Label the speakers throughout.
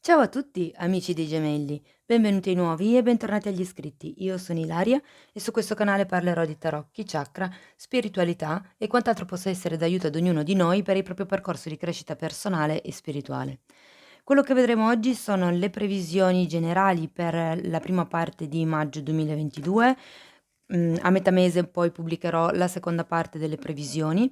Speaker 1: Ciao a tutti, amici dei gemelli, benvenuti ai nuovi e bentornati agli iscritti. Io sono Ilaria e su questo canale parlerò di tarocchi, chakra, spiritualità e quant'altro possa essere d'aiuto ad ognuno di noi per il proprio percorso di crescita personale e spirituale. Quello che vedremo oggi sono le previsioni generali per la prima parte di maggio 2022. A metà mese poi pubblicherò la seconda parte delle previsioni.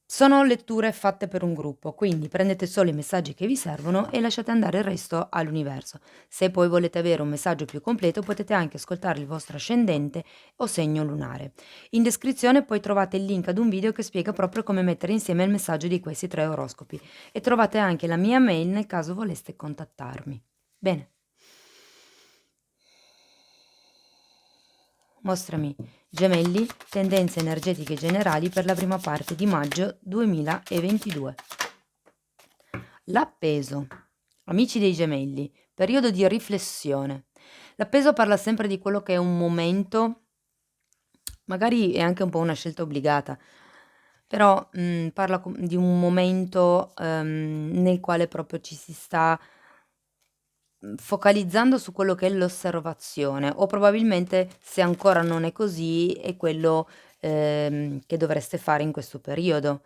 Speaker 1: Sono letture fatte per un gruppo, quindi prendete solo i messaggi che vi servono e lasciate andare il resto all'universo. Se poi volete avere un messaggio più completo, potete anche ascoltare il vostro ascendente o segno lunare. In descrizione poi trovate il link ad un video che spiega proprio come mettere insieme il messaggio di questi tre oroscopi e trovate anche la mia mail nel caso voleste contattarmi. Bene. Mostrami, gemelli, tendenze energetiche generali per la prima parte di maggio 2022. L'appeso. Amici dei gemelli, periodo di riflessione. L'appeso parla sempre di quello che è un momento, magari è anche un po' una scelta obbligata, però parla di un momento nel quale proprio ci si sta focalizzando su quello che è l'osservazione, o probabilmente, se ancora non è così, è quello che dovreste fare in questo periodo.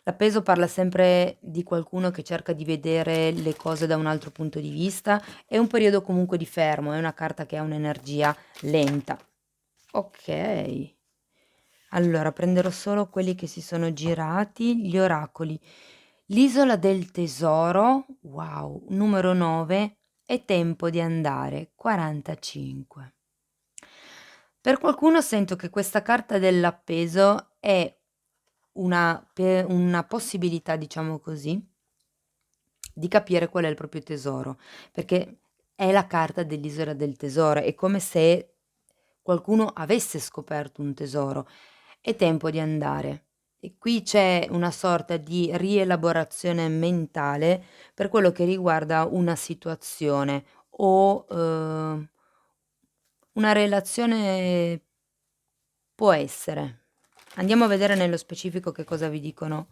Speaker 1: L'appeso parla sempre di qualcuno che cerca di vedere le cose da un altro punto di vista, è un periodo comunque di fermo, è una carta che ha un'energia lenta. Ok, allora prenderò solo quelli che si sono girati, gli oracoli. L'isola del tesoro, wow, numero 9, è tempo di andare, 45. Per qualcuno sento che questa carta dell'appeso è una possibilità, diciamo così, di capire qual è il proprio tesoro, perché è la carta dell'isola del tesoro, è come se qualcuno avesse scoperto un tesoro. È tempo di andare. E qui c'è una sorta di rielaborazione mentale per quello che riguarda una situazione o una relazione. Può essere. Andiamo a vedere nello specifico che cosa vi dicono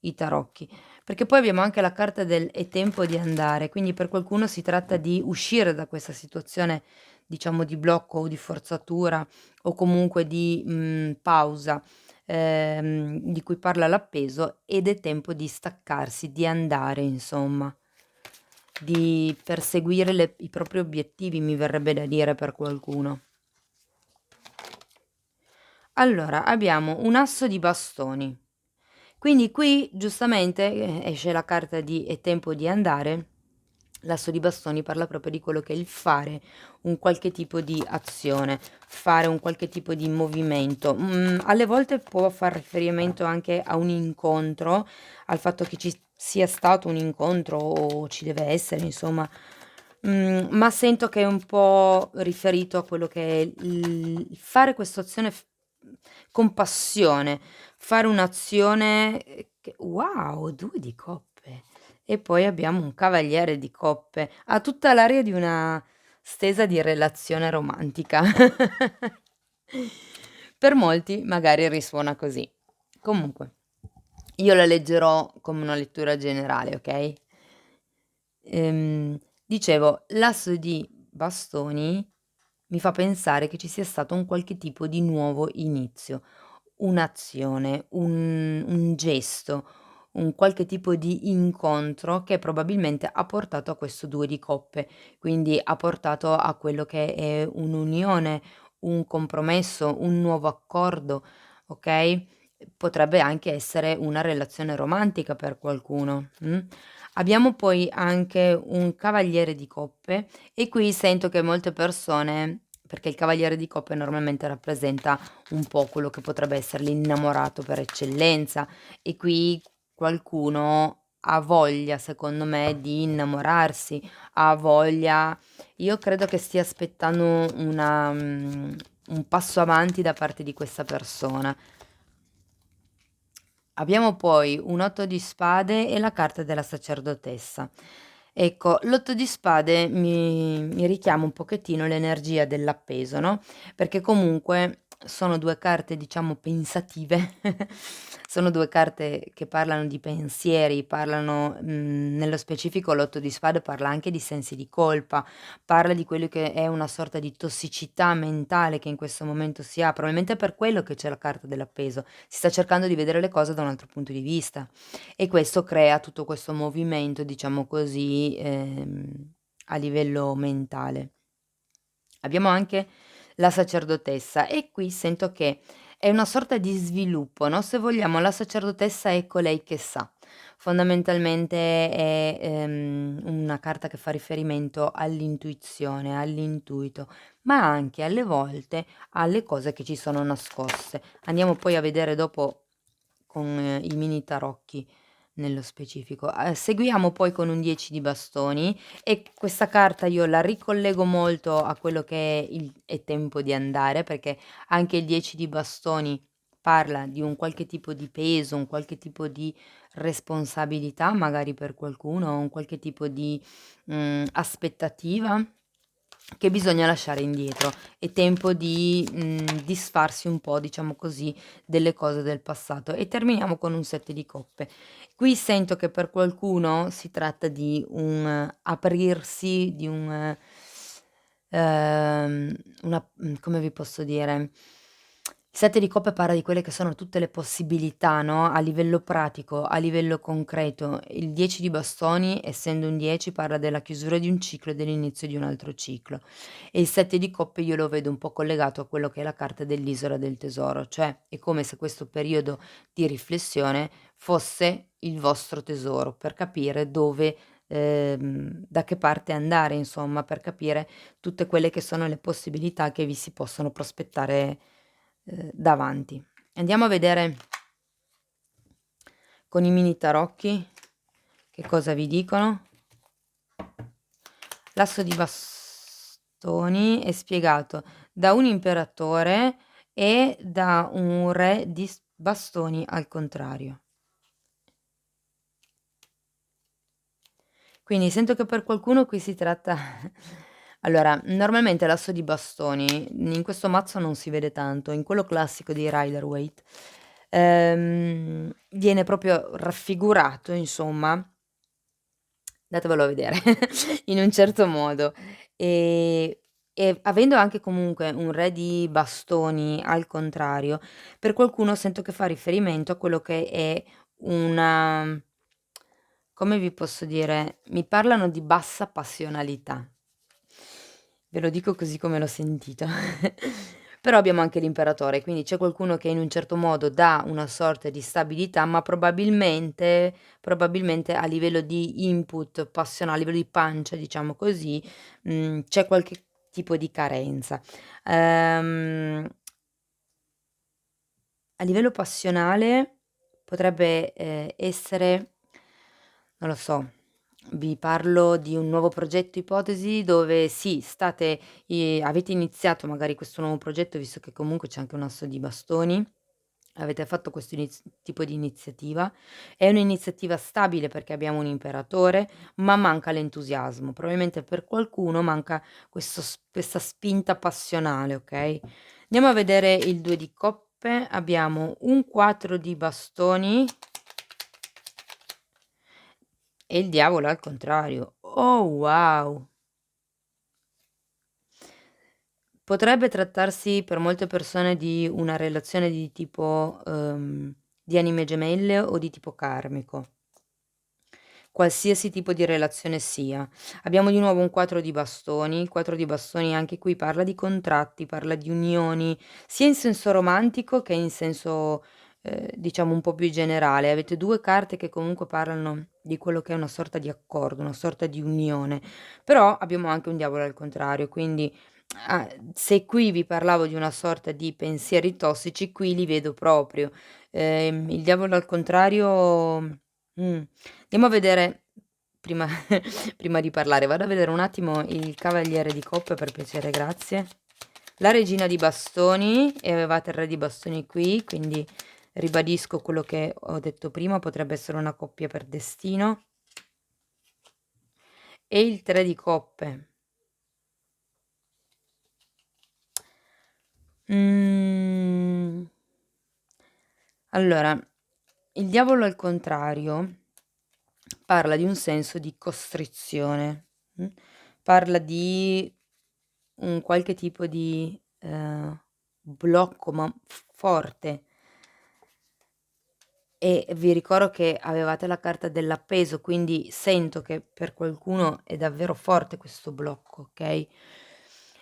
Speaker 1: i tarocchi, perché poi abbiamo anche la carta del "è tempo di andare", quindi per qualcuno si tratta di uscire da questa situazione, diciamo di blocco o di forzatura o comunque di, pausa, di cui parla l'appeso, ed è tempo di staccarsi, di andare insomma, di perseguire i propri obiettivi, mi verrebbe da dire per qualcuno. Allora, abbiamo un asso di bastoni. Quindi qui giustamente esce la carta di "è tempo di andare". L'asso di bastoni parla proprio di quello che è il fare un qualche tipo di azione, fare un qualche tipo di movimento. Alle volte può far riferimento anche a un incontro, al fatto che ci sia stato un incontro o ci deve essere, insomma. Ma sento che è un po' riferito a quello che è il fare quest'azione con passione, fare un'azione che wow, 2 di coppe. E poi abbiamo un cavaliere di coppe. Ha tutta l'aria di una stesa di relazione romantica. Per molti magari risuona così. Comunque, io la leggerò come una lettura generale, okay? Dicevo, l'asso di bastoni mi fa pensare che ci sia stato un qualche tipo di nuovo inizio, un'azione, un gesto, un qualche tipo di incontro che probabilmente ha portato a questo 2 di coppe, quindi ha portato a quello che è un'unione, un compromesso, un nuovo accordo, okay, potrebbe anche essere una relazione romantica per qualcuno, Abbiamo poi anche un cavaliere di coppe e qui sento che molte persone, perché il cavaliere di coppe normalmente rappresenta un po' quello che potrebbe essere l'innamorato per eccellenza, e qui qualcuno ha voglia, secondo me, di innamorarsi, ha voglia. Io credo che stia aspettando un passo avanti da parte di questa persona. Abbiamo poi un 8 di spade e la carta della sacerdotessa. Ecco, l'8 di spade mi richiama un pochettino l'energia dell'appeso, no, perché comunque sono 2 carte diciamo pensative, sono 2 carte che parlano di pensieri, parlano nello specifico l'8 di spade parla anche di sensi di colpa, parla di quello che è una sorta di tossicità mentale che in questo momento si ha, probabilmente è per quello che c'è la carta dell'appeso, si sta cercando di vedere le cose da un altro punto di vista e questo crea tutto questo movimento, diciamo così, a livello mentale. Abbiamo anche la sacerdotessa e qui sento che è una sorta di sviluppo, no, se vogliamo la sacerdotessa è colei che sa. Fondamentalmente è, una carta che fa riferimento all'intuizione, all'intuito, ma anche alle volte alle cose che ci sono nascoste. Andiamo poi a vedere dopo con i mini tarocchi nello specifico. Seguiamo poi con un 10 di bastoni e questa carta io la ricollego molto a quello che è tempo di andare, perché anche il 10 di bastoni parla di un qualche tipo di peso, un qualche tipo di responsabilità magari per qualcuno, un qualche tipo di, aspettativa che bisogna lasciare indietro. È tempo di, disfarsi un po', diciamo così, delle cose del passato. E terminiamo con un 7 di coppe. Qui sento che per qualcuno si tratta di un aprirsi, di un come vi posso dire, il 7 di coppe parla di quelle che sono tutte le possibilità, no, a livello pratico, a livello concreto. Il 10 di bastoni, essendo un 10, parla della chiusura di un ciclo e dell'inizio di un altro ciclo. E il 7 di coppe io lo vedo un po' collegato a quello che è la carta dell'isola del tesoro, cioè è come se questo periodo di riflessione fosse il vostro tesoro, per capire dove da che parte andare insomma, per capire tutte quelle che sono le possibilità che vi si possono prospettare, davanti. Andiamo a vedere con i mini tarocchi che cosa vi dicono. L'asso di bastoni è spiegato da un imperatore e da un re di bastoni al contrario. Quindi sento che per qualcuno qui si tratta allora, normalmente l'asso di bastoni in questo mazzo non si vede tanto, in quello classico di Rider-Waite, viene proprio raffigurato insomma, andatevelo a vedere, in un certo modo. Ehm, e avendo anche comunque un re di bastoni al contrario, per qualcuno sento che fa riferimento a quello che è una come vi posso dire, mi parlano di bassa passionalità. Ve lo dico così come l'ho sentito. Però abbiamo anche l'imperatore, quindi c'è qualcuno che in un certo modo dà una sorta di stabilità, ma probabilmente a livello di input passionale, a livello di pancia, diciamo così, c'è qualche tipo di carenza. Ehm, a livello passionale potrebbe, essere non lo so, vi parlo di un nuovo progetto ipotesi dove sì, avete iniziato magari questo nuovo progetto, visto che comunque c'è anche un asso di bastoni, avete fatto questo tipo di iniziativa. È un'iniziativa stabile perché abbiamo un imperatore, ma manca l'entusiasmo. Probabilmente per qualcuno manca questa spinta passionale, ok? Andiamo a vedere il 2 di coppe, abbiamo un 4 di bastoni e il diavolo al contrario. Oh wow! Potrebbe trattarsi per molte persone di una relazione di tipo, di anime gemelle o di tipo karmico. Qualsiasi tipo di relazione sia. Abbiamo di nuovo un 4 di bastoni, il 4 di bastoni anche qui parla di contratti, parla di unioni, sia in senso romantico che in senso, diciamo un po' più generale. Avete 2 carte che comunque parlano di quello che è una sorta di accordo, una sorta di unione, però abbiamo anche un diavolo al contrario, quindi, se qui vi parlavo di una sorta di pensieri tossici, qui li vedo proprio. Il diavolo al contrario, andiamo a vedere prima prima di parlare, vado a vedere un attimo il cavaliere di coppe per piacere, grazie. La regina di bastoni e avevate il re di bastoni qui, quindi ribadisco quello che ho detto prima, potrebbe essere una coppia per destino. E il 3 di coppe. Allora, il diavolo al contrario parla di un senso di costrizione, parla di un qualche tipo di, blocco, ma forte. E vi ricordo che avevate la carta dell'appeso, quindi sento che per qualcuno è davvero forte questo blocco, okay?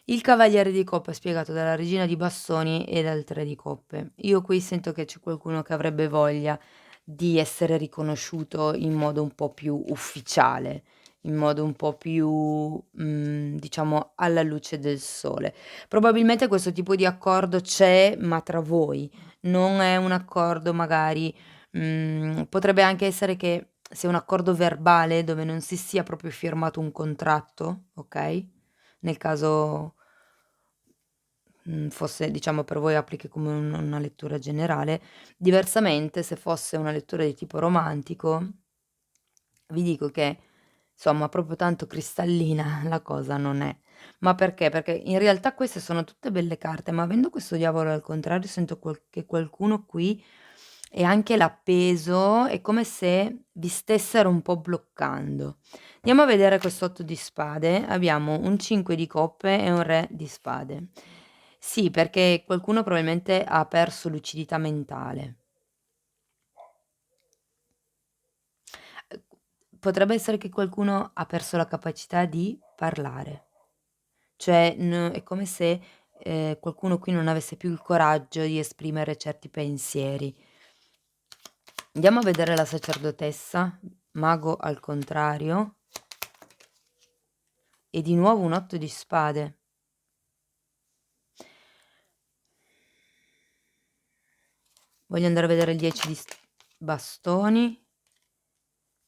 Speaker 1: Il cavaliere di coppe è spiegato dalla regina di bastoni e dal 3 di coppe. Io qui sento che c'è qualcuno che avrebbe voglia di essere riconosciuto in modo un po' più ufficiale, in modo un po' più, diciamo alla luce del sole. Probabilmente questo tipo di accordo c'è, ma tra voi, non è un accordo magari. Potrebbe anche essere che sia un accordo verbale dove non si sia proprio firmato un contratto, okay, nel caso, fosse diciamo per voi applichi come una lettura generale. Diversamente, se fosse una lettura di tipo romantico, vi dico che, insomma, proprio tanto cristallina la cosa non è. Ma perché? Perché in realtà queste sono tutte belle carte, ma avendo questo diavolo al contrario sento che qualcuno qui e anche l'appeso è come se vi stessero un po' bloccando. Andiamo a vedere quest'otto di spade. Abbiamo un 5 di coppe e un re di spade. Sì, perché qualcuno probabilmente ha perso lucidità mentale. Potrebbe essere che qualcuno ha perso la capacità di parlare, cioè è come se, qualcuno qui non avesse più il coraggio di esprimere certi pensieri. Andiamo a vedere la sacerdotessa, mago al contrario, e di nuovo un 8 di spade. Voglio andare a vedere il 10 di bastoni,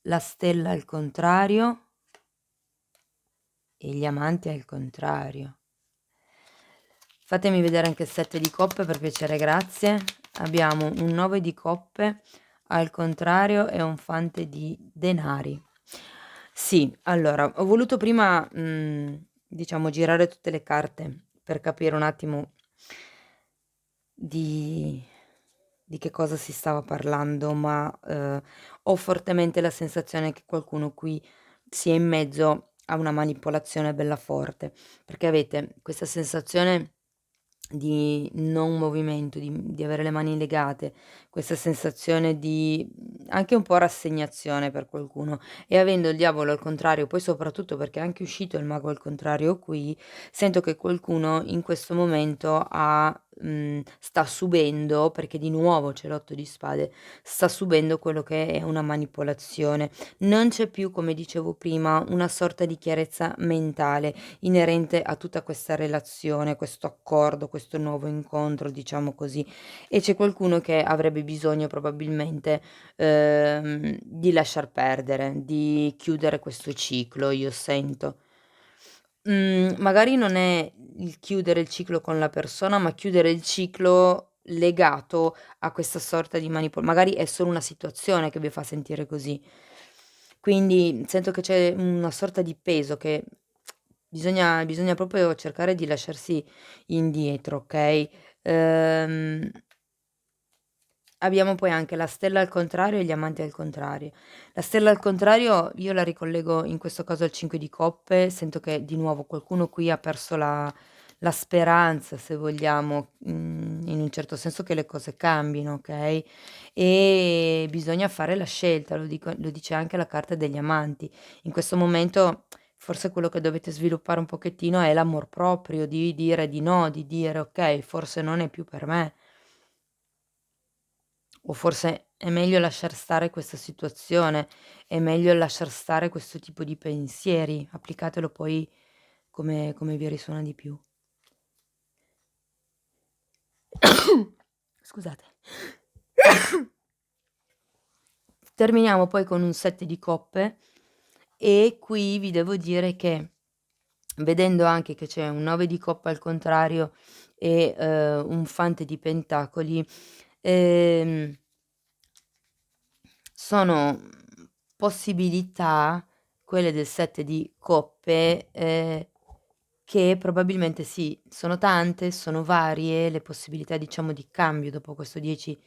Speaker 1: la stella al contrario e gli amanti al contrario. Fatemi vedere anche il 7 di coppe per piacere, grazie. Abbiamo un 9 di coppe al contrario e un fante di denari. Sì, allora, ho voluto prima, diciamo, girare tutte le carte per capire un attimo di che cosa si stava parlando, ma, ho fortemente la sensazione che qualcuno qui sia in mezzo a una manipolazione bella forte, perché avete questa sensazione di non movimento, di avere le mani legate, questa sensazione di, anche un po' rassegnazione per qualcuno. E avendo il diavolo al contrario, poi soprattutto perché è anche uscito il mago al contrario qui, sento che qualcuno in questo momento sta subendo, perché di nuovo c'è l'8 di spade, sta subendo quello che è una manipolazione. Non c'è più, come dicevo prima, una sorta di chiarezza mentale inerente a tutta questa relazione, questo accordo, questo nuovo incontro, diciamo così. E c'è qualcuno che avrebbe bisogno probabilmente, di lasciar perdere, di chiudere questo ciclo, io sento. Magari non è il chiudere il ciclo con la persona, ma chiudere il ciclo legato a questa sorta di magari è solo una situazione che vi fa sentire così. Quindi sento che c'è una sorta di peso che bisogna proprio cercare di lasciarsi indietro, okay? Ehm Abbiamo poi anche la stella al contrario e gli amanti al contrario. La stella al contrario io la ricollego in questo caso al 5 di coppe, sento che di nuovo qualcuno qui ha perso la speranza, se vogliamo, in un certo senso che le cose cambino, okay, e bisogna fare la scelta, lo dice anche la carta degli amanti. In questo momento forse quello che dovete sviluppare un pochettino è l'amor proprio, di dire di no, di dire: "Okay, forse non è più per me." O forse è meglio lasciar stare questa situazione, è meglio lasciar stare questo tipo di pensieri, applicatelo poi come vi risuona di più. Scusate. Terminiamo poi con un 7 di coppe e qui vi devo dire che, vedendo anche che c'è un 9 di coppa al contrario e, un fante di pentacoli, ehm sono, possibilità, quelle del 7 di coppe, che probabilmente sì, sono tante, sono varie le possibilità diciamo di cambio dopo questo 10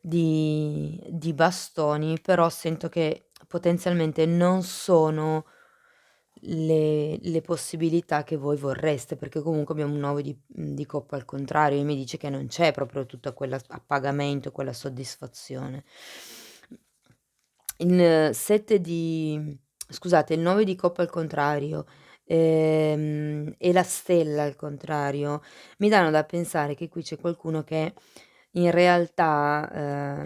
Speaker 1: di bastoni, però sento che potenzialmente non sono le possibilità che voi vorreste, perché comunque abbiamo un 9 di coppa al contrario e mi dice che non c'è proprio tutta quella appagamento, quella soddisfazione. Il 7 di scusate, il 9 di coppa al contrario, e la stella al contrario, mi danno da pensare che qui c'è qualcuno che in realtà,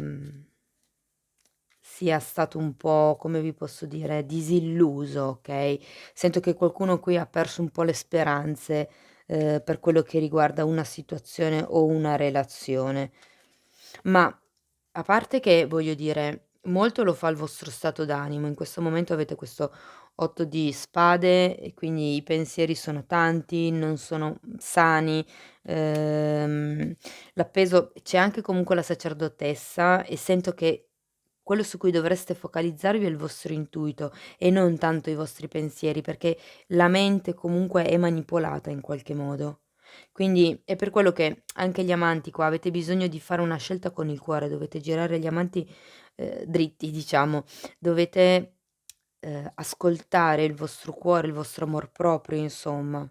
Speaker 1: sia stato un po', come vi posso dire, disilluso, okay, sento che qualcuno qui ha perso un po' le speranze, per quello che riguarda una situazione o una relazione. Ma a parte che, voglio dire, molto lo fa il vostro stato d'animo. In questo momento avete questo 8 di spade e quindi i pensieri sono tanti, non sono, sani, l'appeso c'è anche comunque la sacerdotessa e sento che quello su cui dovreste focalizzarvi è il vostro intuito e non tanto i vostri pensieri, perché la mente comunque è manipolata in qualche modo. Quindi è per quello che anche gli amanti qua avete bisogno di fare una scelta con il cuore, dovete girare gli amanti, dritti diciamo, dovete, ascoltare il vostro cuore, il vostro amor proprio insomma.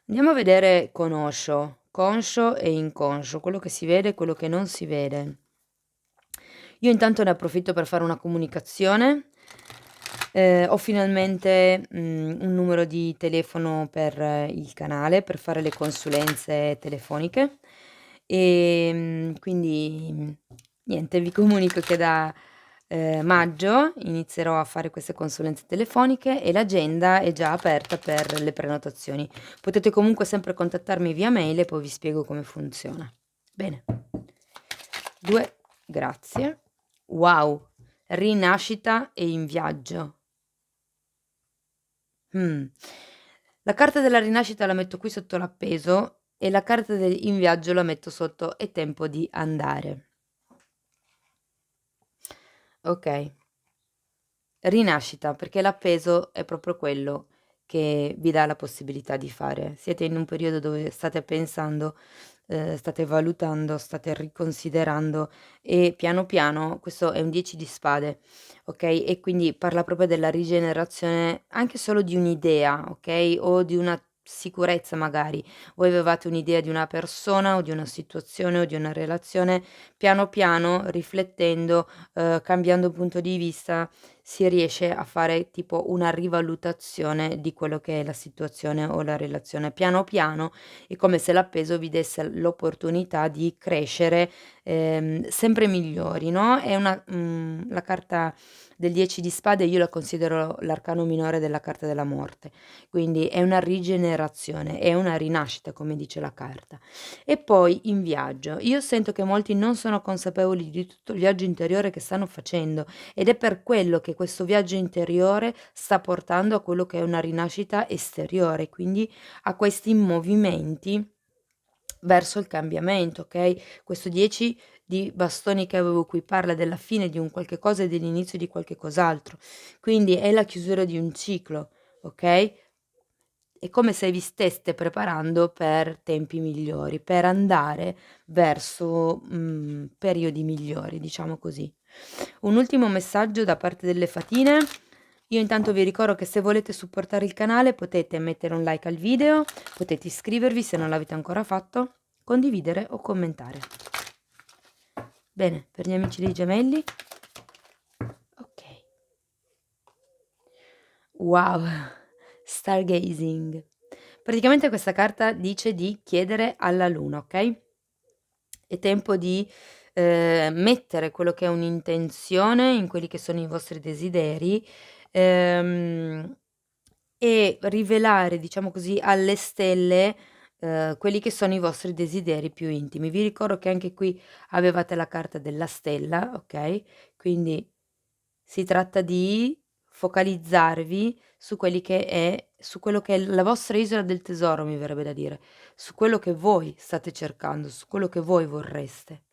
Speaker 1: Andiamo a vedere conoscio, conscio e inconscio, quello che si vede e quello che non si vede. Io intanto ne approfitto per fare una comunicazione. Ho finalmente, un numero di telefono per il canale, per fare le consulenze telefoniche. Quindi, niente, vi comunico che da, maggio inizierò a fare queste consulenze telefoniche e l'agenda è già aperta per le prenotazioni. Potete comunque sempre contattarmi via mail e poi vi spiego come funziona. Bene. 2, grazie. Wow, rinascita e in viaggio. Mh. La carta della rinascita la metto qui sotto l'appeso e la carta del in viaggio la metto sotto "È tempo di andare". Okay. Rinascita, perché l'appeso è proprio quello che vi dà la possibilità di fare. Siete in un periodo dove state pensando, state valutando, state riconsiderando e piano piano questo è un 10 di spade, okay, e quindi parla proprio della rigenerazione anche solo di un'idea, okay, o di una sicurezza magari. Voi avevate un'idea di una persona o di una situazione o di una relazione, piano piano riflettendo, cambiando punto di vista si riesce a fare tipo una rivalutazione di quello che è la situazione o la relazione. Piano piano è come se l'appeso vi desse l'opportunità di crescere, sempre migliori, no, è la carta del 10 di spade io la considero l'arcano minore della carta della morte, quindi è una rigenerazione, è una rinascita come dice la carta. E poi in viaggio, io sento che molti non sono consapevoli di tutto il viaggio interiore che stanno facendo ed è per quello che questo viaggio interiore sta portando a quello che è una rinascita esteriore, quindi a questi movimenti verso il cambiamento, okay? Questo 10 di bastoni che avevo qui parla della fine di un qualche cosa e dell'inizio di qualche cos'altro. Quindi è la chiusura di un ciclo, okay? È come se vi steste preparando per tempi migliori, per andare verso, periodi migliori, diciamo così. Un ultimo messaggio da parte delle fatine. Io intanto vi ricordo che se volete supportare il canale potete mettere un like al video, potete iscrivervi se non l'avete ancora fatto, condividere o commentare. Bene, per gli amici dei gemelli. Okay. Wow, stargazing. Praticamente questa carta dice di chiedere alla luna, okay? È tempo di, mettere quello che è un'intenzione in quelli che sono i vostri desideri, ehm, e rivelare, diciamo così, alle stelle, quelli che sono i vostri desideri più intimi. Vi ricordo che anche qui avevate la carta della stella, okay, quindi si tratta di focalizzarvi su quello che è la vostra isola del tesoro, mi verrebbe da dire, su quello che voi state cercando, su quello che voi vorreste.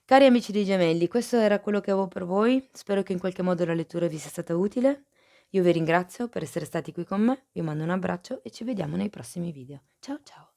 Speaker 1: Cari amici dei gemelli, questo era quello che avevo per voi. Spero che in qualche modo la lettura vi sia stata utile. Io vi ringrazio per essere stati qui con me, vi mando un abbraccio e ci vediamo nei prossimi video. Ciao ciao.